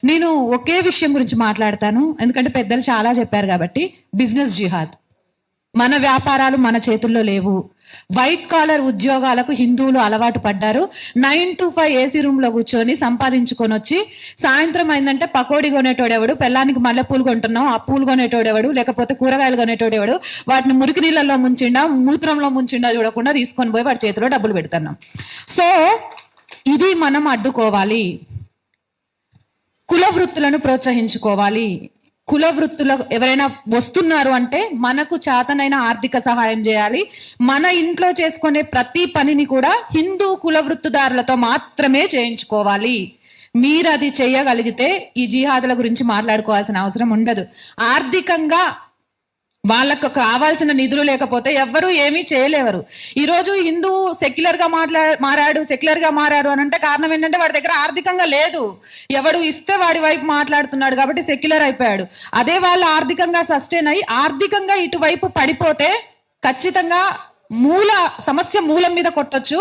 నేను ఒకే విషయం గురించి మాట్లాడతాను, ఎందుకంటే పెద్దలు చాలా చెప్పారు కాబట్టి. బిజినెస్ జిహాద్. మన వ్యాపారాలు మన చేతుల్లో లేవు. వైట్ కాలర్ ఉద్యోగాలకు హిందువులు అలవాటు పడ్డారు. 9 to 5 ఏసీ రూమ్ లో కూర్చొని సంపాదించుకొని వచ్చి సాయంత్రం అయిందంటే పకోడీ కొనేటోడెవడు, పెళ్ళానికి మల్లెపూలు కొంటున్నాం ఆ పూలు కొనేటోడెవడు, లేకపోతే కూరగాయలు కొనేటోడెవడు, వాటిని మురికి నీళ్ళల్లో ముంచిండా మూత్రంలో ముంచిండా చూడకుండా తీసుకొని పోయి వాడి చేతిలో డబ్బులు పెడుతున్నాం. సో ఇది మనం అడ్డుకోవాలి. కుల వృత్తులను ప్రోత్సహించుకోవాలి. కుల వృత్తులు ఎవరైనా వస్తున్నారు అంటే మనకు చేతనైన ఆర్థిక సహాయం చేయాలి. మన ఇంట్లో చేసుకునే ప్రతి పనిని కూడా హిందూ కుల వృత్తుదారులతో మాత్రమే చేయించుకోవాలి. మీరు అది చేయగలిగితే ఈ జిహాదుల గురించి మాట్లాడుకోవాల్సిన అవసరం ఉండదు. ఆర్థికంగా వాళ్ళకు కావాల్సిన నిధులు లేకపోతే ఎవ్వరూ ఏమీ చేయలేవరు. ఈరోజు హిందూ సెక్యులర్ గా మారారు అని అంటే కారణం ఏంటంటే వాడి దగ్గర ఆర్థికంగా లేదు. ఎవడు ఇస్తే వాడి వైపు మాట్లాడుతున్నాడు కాబట్టి సెక్యులర్ అయిపోయాడు. అదే వాళ్ళు ఆర్థికంగా సస్టైన్ అయ్యి ఆర్థికంగా ఇటువైపు పడిపోతే ఖచ్చితంగా సమస్య మూలం మీద కొట్టొచ్చు.